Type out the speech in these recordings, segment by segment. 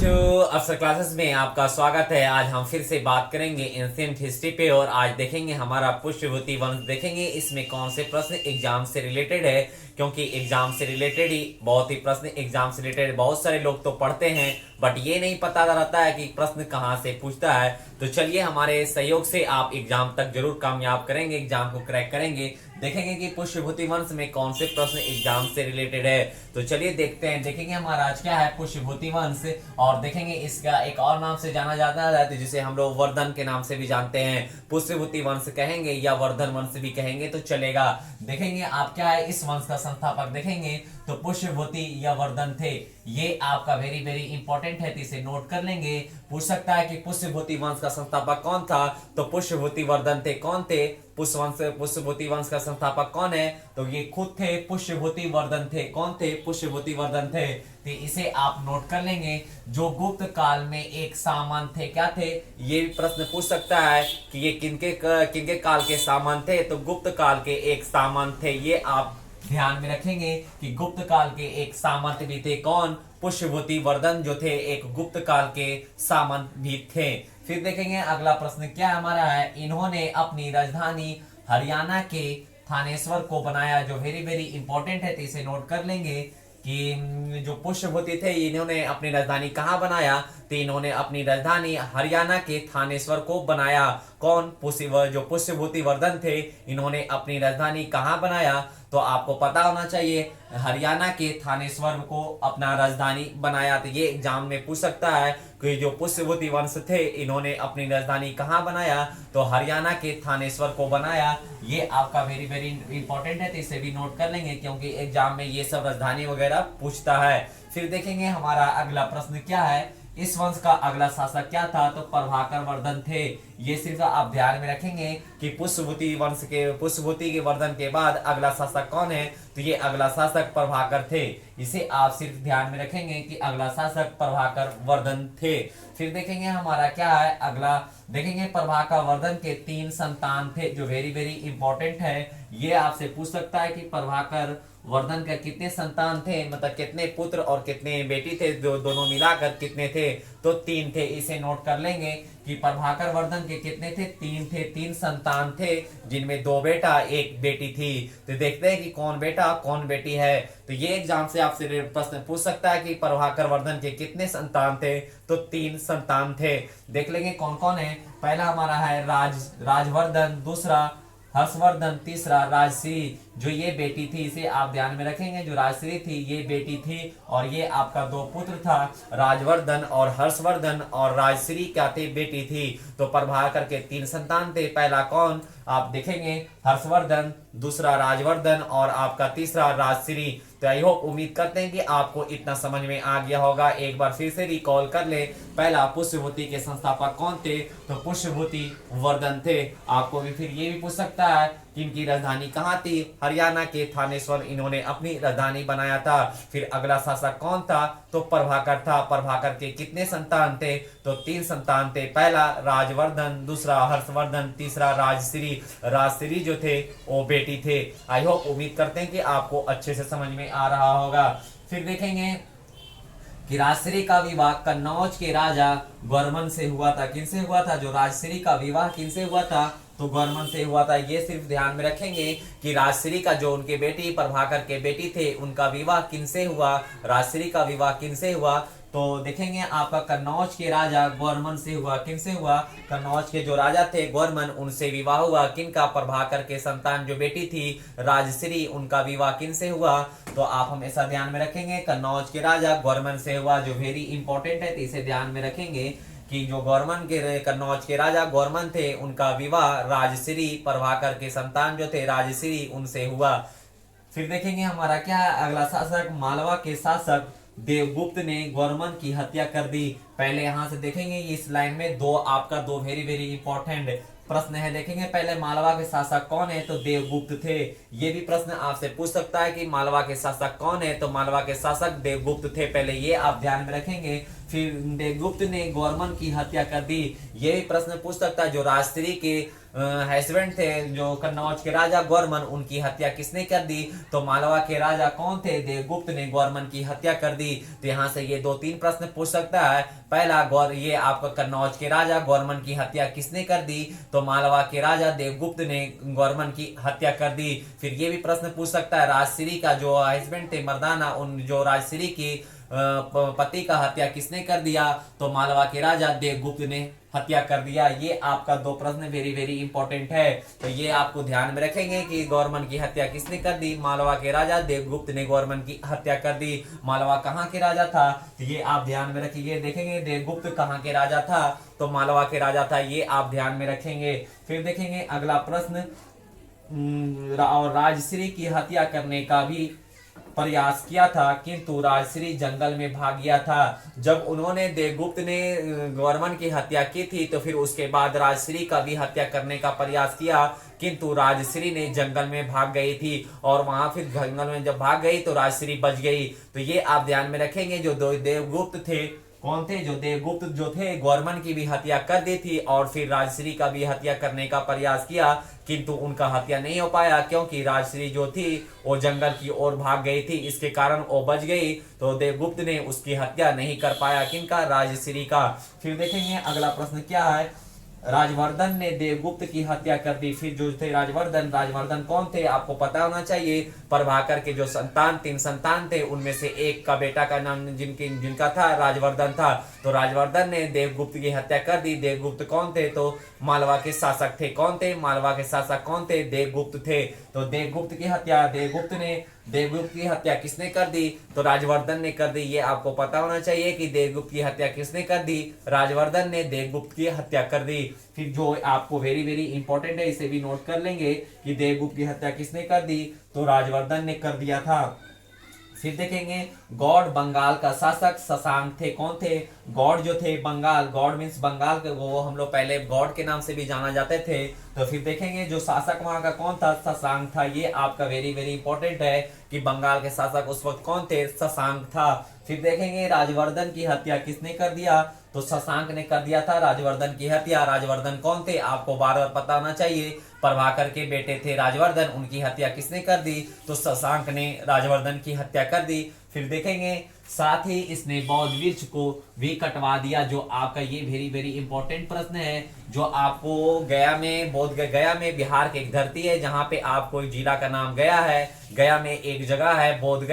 To अफसर classes में आपका स्वागत है। आज हम फिर से बात करेंगे एंशिएंट हिस्ट्री पे और आज देखेंगे हमारा पुष्यभूति वंश देखेंगे इसमें कौन से प्रश्न एग्जाम से रिलेटेड है, क्योंकि एग्जाम से रिलेटेड ही बहुत ही प्रश्न एग्जाम से रिलेटेड बहुत सारे लोग तो पढ़ते हैं बट ये नहीं पता रहता है कि प्रश्न कहाँ से पूछता है। तो चलिए हमारे सहयोग से आप एग्जाम तक जरूर कामयाब करेंगे, एग्जाम को क्रैक करेंगे। देखेंगे कि पुष्यभूति वंश में कौन से प्रश्न एग्जाम से रिलेटेड है। तो चलिए देखते हैं, देखेंगे हमारा आज क्या है पुष्यभूति वंश और देखेंगे इसका एक और नाम से जाना जाता है तो जिसे हम लोग वर्धन के नाम से भी जानते हैं। पुष्यभूति वंश कहेंगे या वर्धन वंश भी कहेंगे तो चलेगा। देखेंगे आप क्या है इस वंश का संस्थापक देखेंगे तो पुष्यभूति या वर्धन थे। ये आपका वेरी वेरी इंपॉर्टेंट है तो इसे नोट कर लेंगे। पूछ सकता है कि पुष्यभूति वंश का संस्थापक कौन था, तो पुष्यभूति वर्धन थे। कौन थे पुष्यभूति वंश का संस्थापक कौन है, तो ये खुद थे पुष्यभूति वर्धन थे। कौन थे पुष्यभूति वर्धन थे, तो इसे आप नोट कर लेंगे। जो गुप्त काल में एक सामान थे, क्या थे, ये प्रश्न पूछ सकता है कि ये किनके काल के सामान थे, तो गुप्त काल के एक सामान थे। ये आप ध्यान में रखेंगे कि गुप्त काल के एक सामंत भी थे। कौन, पुष्यभूति वर्धन जो थे एक गुप्त काल के सामंत भी थे। फिर देखेंगे अगला प्रश्न क्या हमारा है, इन्होंने अपनी राजधानी हरियाणा के थानेश्वर को बनाया। जो वेरी वेरी इंपॉर्टेंट है तो इसे नोट कर लेंगे कि जो पुष्यभूति थे इन्होंने अपनी राजधानी कहाँ बनाया, तो इन्होंने अपनी राजधानी हरियाणा के थानेश्वर को बनाया। कौन, जो पुष्यभूति वर्धन थे इन्होंने अपनी राजधानी कहाँ बनाया, तो आपको पता होना चाहिए हरियाणा के थानेश्वर को अपना राजधानी बनाया। तो ये एग्जाम में पूछ सकता है कि जो पुष्यभूति वंश थे इन्होंने अपनी राजधानी कहाँ बनाया, तो हरियाणा के थानेश्वर को बनाया। ये आपका वेरी वेरी इंपॉर्टेंट है तो इसे भी नोट कर लेंगे क्योंकि एग्जाम में ये सब राजधानी वगैरह पूछता है। फिर देखेंगे हमारा अगला प्रश्न क्या है, इस वंश का अगला शासक क्या था, तो प्रभाकर वर्धन थे। ये सिर्फ आप ध्यान में रखेंगे कि पुष्यभूति के वर्धन के बाद अगला शासक कौन है, तो ये अगला शासक प्रभाकर थे। इसे आप सिर्फ ध्यान में रखेंगे कि अगला शासक प्रभाकर वर्धन थे। फिर देखेंगे हमारा क्या है अगला, देखेंगे प्रभाकर वर्धन के 3 संतान थे। जो वेरी वेरी इंपॉर्टेंट है, ये आपसे पूछ सकता है कि प्रभाकर वर्धन का कितने संतान थे, मतलब कितने पुत्र और कितने बेटी थे, जो दोनों मिलाकर कितने थे, तो 3 थे। इसे नोट कर लेंगे कि प्रभाकर वर्धन के कितने थे, 3 थे। 3 संतान थे जिनमें 2 बेटा 1 बेटी थी। तो देखते हैं कि कौन बेटा कौन बेटी है। तो ये एग्जाम से आपसे प्रश्न पूछ सकता है कि प्रभाकर वर्धन के कितने संतान थे, तो 3 संतान थे। देख लेंगे कौन कौन है। पहला हमारा है राजवर्धन, दूसरा हर्षवर्धन, तीसरा राजश्री। जो ये बेटी थी इसे आप ध्यान में रखेंगे, जो राजश्री थी ये बेटी थी और ये आपका 2 पुत्र था, राजवर्धन और हर्षवर्धन, और राजश्री क्या थे, बेटी थी। तो प्रभाकर के 3 संतान थे। पहला कौन आप देखेंगे हर्षवर्धन, दूसरा राजवर्धन और आपका तीसरा राजश्री। तो आई होप उम्मीद करते हैं कि आपको इतना समझ में आ गया होगा। एक बार फिर से रिकॉल कर ले, पहला पुष्यभूति के संस्थापक कौन थे, तो पुष्यभूति वर्धन थे। आपको भी फिर ये भी पूछ सकता है कि इनकी राजधानी कहाँ थी, हरियाणा के थानेश्वर इन्होंने अपनी राजधानी बनाया था। फिर अगला शासक कौन था, तो प्रभाकर था। प्रभाकर के कितने संतान थे, तो 3 संतान थे। पहला राजवर्धन, दूसरा हर्षवर्धन, तीसरा राजश्री। राजश्री जो थे वो बेटी थे। आई होप उम्मीद करते हैं कि आपको अच्छे से समझ में आ रहा होगा। फिर देखेंगे कि राजश्री का विवाह कन्नौज के राजा गौरमन से हुआ था। किनसे हुआ था, जो राजश्री का विवाह किनसे हुआ था, तो गौरमन से हुआ था। ये सिर्फ ध्यान में रखेंगे कि राजश्री का जो उनके बेटी प्रभाकर के बेटी थे उनका विवाह किनसे हुआ, राजश्री का विवाह किनसे हुआ, तो देखेंगे आपका कन्नौज के राजा गौरमन से हुआ। किनसे हुआ, कन्नौज के जो राजा थे गौरमन उनसे विवाह हुआ। किनका, प्रभाकर के संतान जो बेटी थी राजश्री, उनका विवाह किनसे हुआ, तो आप हमेशा ध्यान में रखेंगे कन्नौज के राजा गौरमन से हुआ। जो वेरी इंपॉर्टेंट है तो इसे ध्यान में रखेंगे कि जो कन्नौज के राजा गौरमन थे उनका विवाह राजश्री, प्रभाकर के संतान जो थे राजश्री, उनसे हुआ। फिर देखेंगे हमारा क्या है अगला शासक, मालवा के शासक देवगुप्त ने गौरमन की हत्या कर दी। पहले यहां से देखेंगे इस लाइन में दो वेरी वेरी इंपॉर्टेंट प्रश्न है। देखेंगे पहले मालवा के शासक कौन है, तो देवगुप्त थे। ये भी प्रश्न आपसे पूछ सकता है कि मालवा के शासक कौन है, तो मालवा के शासक देवगुप्त थे। पहले ये आप ध्यान में रखेंगे। फिर देवगुप्त ने गौरमन की हत्या कर दी। ये भी प्रश्न पूछ सकता है जो राजश्री के हस्बैंड थे जो कन्नौज के राजा गौरमन, उनकी हत्या किसने कर दी? तो मालवा के राजा कौन थे? देवगुप्त ने गौरमन की हत्या कर दी। तो यहाँ से ये 2-3 प्रश्न पूछ सकता है। पहला, ये आपका कन्नौज के राजा गौरमन की हत्या किसने कर दी? तो मालवा के राजा देवगुप्त ने गौरमन की हत्या कर दी। फिर ये भी प्रश्न पूछ सकता है, राजश्री का जो हस्बैंड थे मर्दाना, उन जो राजश्री की पति का हत्या किसने कर दिया? तो मालवा के राजा देवगुप्त ने हत्या कर दिया। ये आपका 2 प्रश्न वेरी वेरी इंपॉर्टेंट है, तो ये आपको ध्यान में रखेंगे कि गौरमन की हत्या किसने कर दी? मालवा के राजा देवगुप्त ने गौरमन की हत्या कर दी। मालवा कहाँ के राजा था? तो ये आप ध्यान में रखिए। देखेंगे देवगुप्त कहाँ के राजा था? तो मालवा के राजा था, ये आप ध्यान में रखेंगे। फिर देखेंगे अगला प्रश्न, और राजश्री की हत्या करने का भी प्रयास किया था, किंतु राजश्री जंगल में भाग गया था। जब उन्होंने देवगुप्त ने गौरमन की हत्या की थी, तो फिर उसके बाद राजश्री का भी हत्या करने का प्रयास किया, किंतु राजश्री ने जंगल में भाग गई थी, और वहां फिर जंगल में जब भाग गई तो राजश्री बच गई। तो ये आप ध्यान में रखेंगे। जो देवगुप्त थे, कौन थे? जो देवगुप्त जो थे गौरमन की भी हत्या कर दी थी, और फिर राजश्री का भी हत्या करने का प्रयास किया, किंतु उनका हत्या नहीं हो पाया, क्योंकि राजश्री जो थी वो जंगल की ओर भाग गई थी, इसके कारण वो बच गई। तो देवगुप्त ने उसकी हत्या नहीं कर पाया। किनका? राजश्री का। फिर देखेंगे अगला प्रश्न क्या है, राजवर्धन ने देवगुप्त की हत्या कर दी। फिर जो थे राजवर्धन कौन थे? आपको पता होना चाहिए। प्रभाकर के जो 3 संतान थे, उनमें से एक का बेटा का नाम जिनका था राजवर्धन था। तो राजवर्धन ने देवगुप्त की हत्या कर दी। देवगुप्त कौन थे? तो मालवा के शासक थे। कौन थे? मालवा के शासक कौन थे? देवगुप्त थे। तो देवगुप्त की हत्या किसने कर दी? तो राजवर्धन ने कर दी। ये आपको पता होना चाहिए कि देवगुप्त की हत्या किसने कर दी? राजवर्धन ने देवगुप्त की हत्या कर दी। फिर जो आपको वेरी वेरी इंपॉर्टेंट है, इसे भी नोट कर लेंगे कि देवगुप्त की हत्या किसने कर दी? तो राजवर्धन ने कर दिया था। फिर देखेंगे गौड़ बंगाल का शासक शशांक थे। कौन थे? गौड़ जो थे बंगाल, गौड़ मीन्स बंगाल के, वो हम लोग पहले गौड़ के नाम से भी जाना जाते थे। तो फिर देखेंगे जो शासक वहां का कौन था? शशांक था। ये आपका वेरी वेरी इंपॉर्टेंट है कि बंगाल के शासक उस वक्त कौन थे? शशांक था। फिर देखेंगे राजवर्धन की हत्या किसने कर दिया? तो शशांक ने कर दिया था राजवर्धन की हत्या। राजवर्धन कौन थे? आपको बार बार पता होना चाहिए। प्रभाकर के बेटे थे राजवर्धन, उनकी हत्या किसने कर दी? तो शशांक ने राजवर्धन की हत्या कर दी। फिर देखेंगे साथ ही इसने बौद्ध वृक्ष को भी कटवा दिया। जो आपका ये वेरी वेरी इंपॉर्टेंट प्रश्न है, जो आपको गया में बिहार की एक धरती है, जहां पे आपको एक जिला का नाम गया है। गया में एक जगह है बोध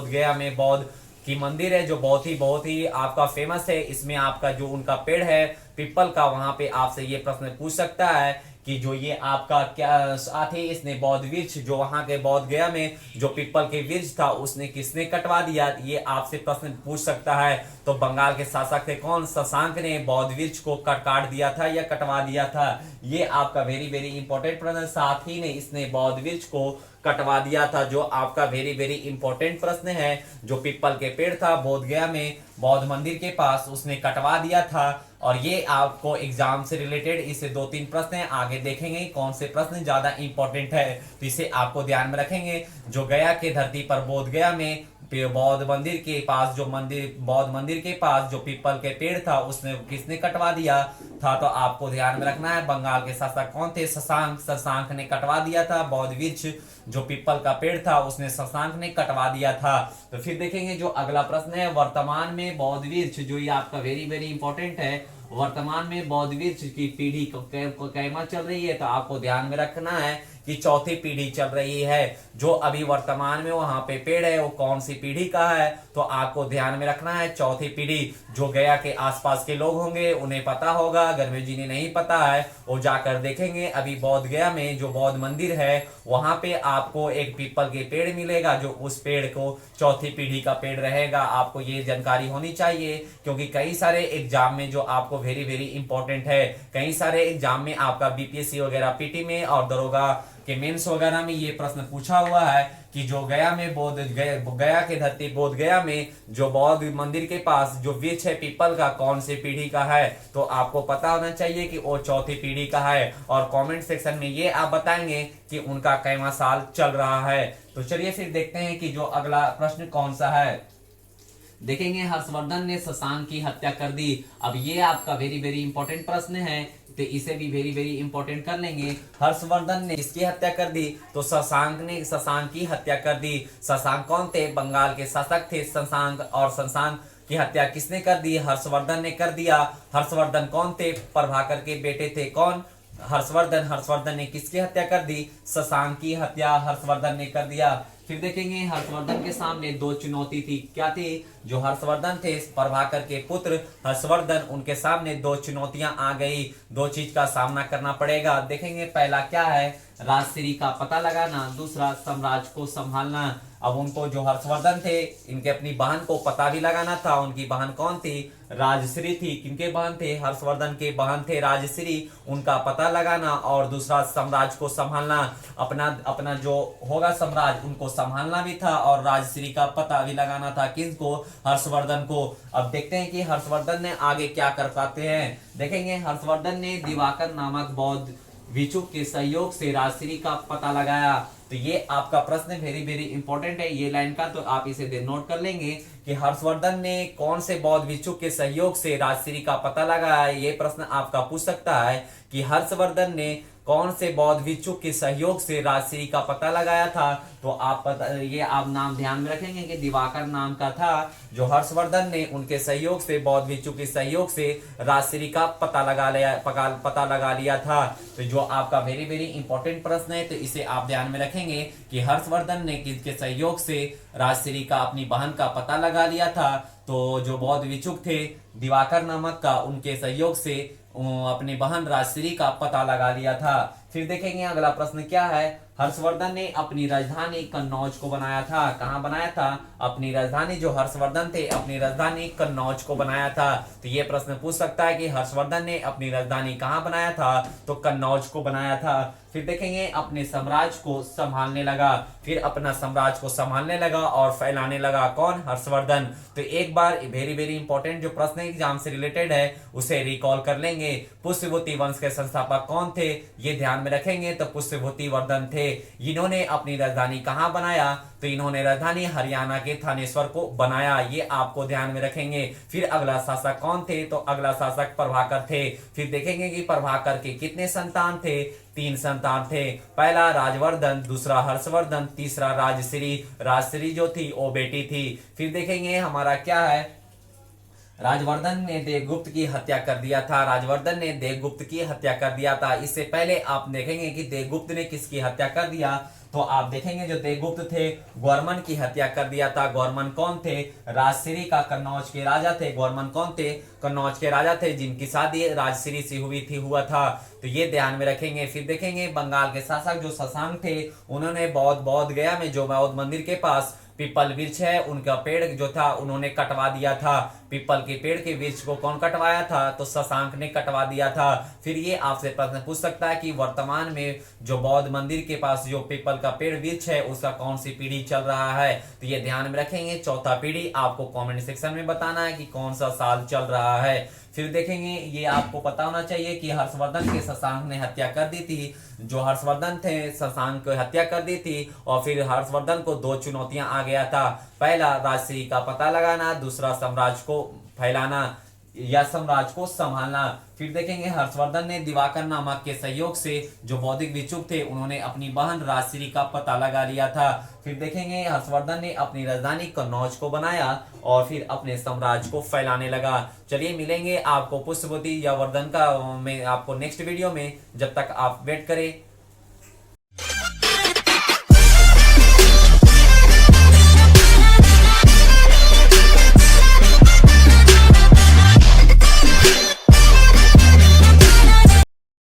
गया में बौद्ध की मंदिर है, जो बहुत ही आपका फेमस है। इसमें आपका जो उनका पेड़ है पीपल का, वहां पे आपसे ये प्रश्न पूछ सकता है कि जो ये आपका क्या साथ ही इसने बौद्ध वृक्ष, जो वहां के बौद्ध गया में जो पीपल के वृक्ष था, उसने किसने कटवा दिया? ये आपसे प्रश्न पूछ सकता है। तो बंगाल के शासक थे कौन? शशांक ने बौद्ध वृक्ष को काट दिया था या कटवा दिया था। ये आपका वेरी वेरी इंपॉर्टेंट प्रश्न। साथ ही ने इसने बौद्ध वृक्ष को कटवा दिया था, जो आपका वेरी वेरी इंपॉर्टेंट प्रश्न है। जो पीपल के पेड़ था बोध गया में बौद्ध मंदिर के पास, उसने कटवा दिया था। और ये आपको एग्जाम से रिलेटेड इससे 2-3 प्रश्न है, आगे देखेंगे कौन से प्रश्न ज्यादा इंपॉर्टेंट है, तो इसे आपको ध्यान में रखेंगे। जो गया के धरती पर बोध गया में बौद्ध मंदिर के पास बौद्ध मंदिर के पास जो पीपल के पेड़ था, उसने किसने कटवा दिया था? तो आपको ध्यान में रखना है। बंगाल के शासक कौन थे? शशांक ने कटवा दिया था बौद्ध वृक्ष, जो पीपल का पेड़ था उसने शशांक ने कटवा दिया था। तो फिर देखेंगे जो अगला प्रश्न है, वर्तमान में बौद्ध वृक्ष, जो ये आपका वेरी वेरी इंपॉर्टेंट है, वर्तमान में बौद्ध वृक्ष की पीढ़ी कैमा चल रही है? तो आपको ध्यान में रखना है कि चौथी पीढ़ी चल रही है। जो अभी वर्तमान में वहां पे पेड़ है वो कौन सी पीढ़ी का है? तो आपको ध्यान में रखना है चौथी पीढ़ी। जो गया के आसपास के लोग होंगे उन्हें पता होगा, अगर में जिन्हें नहीं पता है वो जाकर देखेंगे। अभी बौद्ध गया में जो बौद्ध मंदिर है वहां पे आपको एक पीपल के पेड़ मिलेगा, जो उस पेड़ को चौथी पीढ़ी का पेड़ रहेगा। आपको ये जानकारी होनी चाहिए, क्योंकि कई सारे एग्जाम में जो आपको वेरी वेरी इंपॉर्टेंट है, कई सारे एग्जाम में आपका बीपीएससी वगैरह पीटी में और दरोगा के मेंस वगैरह में ये प्रश्न पूछा हुआ है कि जो गया के धरती बोध गया में जो बौद्ध मंदिर के पास जो वृक्ष है पीपल का, कौन सी पीढ़ी का है? तो आपको पता होना चाहिए कि वो चौथी पीढ़ी का है। और कमेंट सेक्शन में ये आप बताएंगे कि उनका कैवा साल चल रहा है। तो चलिए फिर देखते हैं कि जो अगला प्रश्न कौन सा है। देखेंगे हर्षवर्धन ने शशांक की हत्या कर दी। अब ये आपका वेरी वेरी इंपॉर्टेंट प्रश्न है, तो इसे भी वेरी वेरी इंपॉर्टेंट कर लेंगे। हर्षवर्धन ने किसकी हत्या कर दी? तो शशांक ने शशांक की हत्या कर दी। शशांक कौन थे? बंगाल के शासक थे शशांक, और शशांक की हत्या किसने कर दी? हर्षवर्धन ने कर दिया। हर्षवर्धन कौन थे? प्रभाकर के बेटे थे। कौन? हर्षवर्धन। हर्षवर्धन ने किसकी हत्या कर दी? शशांक की हत्या हर्षवर्धन ने कर दिया। फिर देखेंगे हर्षवर्धन के सामने दो चुनौती थी। क्या थी? जो हर्षवर्धन थे प्रभाकर के पुत्र हर्षवर्धन, उनके सामने दो चुनौतियां आ गई। दो चीज का सामना करना पड़ेगा। देखेंगे पहला क्या है? राजश्री का पता लगाना, दूसरा साम्राज्य को संभालना। अब उनको जो हर्षवर्धन थे, इनके अपनी बहन को पता भी लगाना था। उनकी बहन कौन थी? राजश्री थी। किनके बहन थे? हर्षवर्धन के बहन थे राजश्री। उनका पता लगाना और दूसरा साम्राज्य को संभालना। अपना अपना जो होगा साम्राज्य, उनको संभालना भी था और राजश्री का पता भी लगाना था। किसको? हर्षवर्धन को। अब देखते हैं कि हर्षवर्धन ने आगे क्या कर पाते हैं। देखेंगे हर्षवर्धन ने दिवाकर नामक बौद्ध भिक्षुक के सहयोग से राजश्री का पता लगाया। तो ये आपका प्रश्न वेरी वेरी इंपॉर्टेंट है, ये लाइन का, तो आप इसे नोट कर लेंगे कि हर्षवर्धन ने कौन से बौद्ध भिक्षुक के सहयोग से राजश्री का पता लगाया। ये प्रश्न आपका पूछ सकता है कि हर्षवर्धन ने कौन से बौद्ध भिक्षुक के सहयोग से राजश्री का पता लगाया था। तो ये आप नाम ध्यान में रखेंगे कि दिवाकर नाम का था जो हर्षवर्धन ने उनके सहयोग से, बौद्ध भिक्षुक के सहयोग से राजश्री का पता लगा लिया था। तो जो आपका वेरी वेरी इंपॉर्टेंट प्रश्न है, तो इसे आप ध्यान में रखेंगे कि हर्षवर्धन ने किसके सहयोग से राजश्री का, अपनी बहन का पता लगा लिया था। तो जो बौद्ध भिक्षुक थे दिवाकर नामक का, उनके सहयोग से अपनी बहन राजश्री का पता लगा लिया था। फिर देखेंगे अगला प्रश्न क्या है। हर्षवर्धन ने अपनी राजधानी कन्नौज को बनाया था। कहाँ बनाया था? अपनी राजधानी, जो हर्षवर्धन थे अपनी राजधानी कन्नौज को बनाया था। तो ये प्रश्न पूछ सकता है कि हर्षवर्धन ने अपनी राजधानी कहाँ बनाया था? तो कन्नौज को बनाया था। फिर देखेंगे अपने साम्राज्य को संभालने लगा। फिर अपना साम्राज्य को संभालने लगा और फैलाने लगा। कौन? हर्षवर्धन। तो एक बार वेरी वेरी इंपॉर्टेंट जो प्रश्न एग्जाम से रिलेटेड है उसे रिकॉल कर लेंगे। पुष्यभूति वंश के संस्थापक कौन थे? ये ध्यान में रखेंगे। तो पुष्यभूति वर्धन थे। इन्होंने अपनी राजधानी कहाँ बनाया? तो इन्होंने राजधानी हरियाणा के थानेश्वर को बनाया। ये आपको ध्यान में रखेंगे। फिर अगला शासक कौन थे? तो अगला शासक प्रभाकर थे। फिर देखेंगे कि प्रभाकर के कितने संतान थे? 3 संतान थे। पहला राजवर्धन, दूसरा हर्षवर्धन, तीसरा राजश्री। राजश्री जो थी वो बेटी थी। फिर देखेंगे हमारा क्या है, राजवर्धन ने देवगुप्त की हत्या कर दिया था। राजवर्धन ने देवगुप्त की हत्या कर दिया था। इससे पहले आप देखेंगे कि देवगुप्त ने किसकी हत्या कर दिया। तो आप देखेंगे जो देवगुप्त थे गौरमन की हत्या कर दिया था। गौरमन कौन थे? राजश्री का कन्नौज के राजा थे। गौरमन कौन थे? कन्नौज के राजा थे, जिनकी शादी राजश्री से हुआ था। तो ये ध्यान में रखेंगे। फिर देखेंगे बंगाल के शासक जो शशांक थे, उन्होंने बौद्ध गया में जो बौद्ध मंदिर के पास पीपल वृक्ष है, उनका पेड़ जो था उन्होंने कटवा दिया था। पीपल के पेड़ के वृक्ष को कौन कटवाया था? तो शशांक ने कटवा दिया था। फिर ये आपसे प्रश्न पूछ सकता है कि वर्तमान में जो बौद्ध मंदिर के पास जो पीपल का पेड़ वृक्ष है उसका कौन सी पीढ़ी चल रहा है? तो ये ध्यान में रखेंगे। चौथा पीढ़ी। आपको कमेंट सेक्शन में बताना है कि कौन सा साल चल रहा है। फिर देखेंगे ये आपको पता होना चाहिए कि हर्षवर्धन के शशांक ने हत्या कर दी थी। जो हर्षवर्धन थे शशांक को हत्या कर दी थी और फिर हर्षवर्धन को 2 चुनौतियां आ गया था। पहला राजश्री का पता लगाना, दूसरा साम्राज्य को फैलाना या साम्राज्य को संभालना। फिर देखेंगे हर्षवर्धन ने दिवाकर नामक के सहयोग से जो बौद्धिक भिक्षुक थे उन्होंने अपनी बहन राजश्री का पता लगा लिया था। फिर देखेंगे हर्षवर्धन ने अपनी राजधानी कन्नौज को बनाया और फिर अपने साम्राज्य को फैलाने लगा। चलिए मिलेंगे आपको पुष्यभूति या वर्धन का में आपको नेक्स्ट वीडियो में। जब तक आप वेट करें।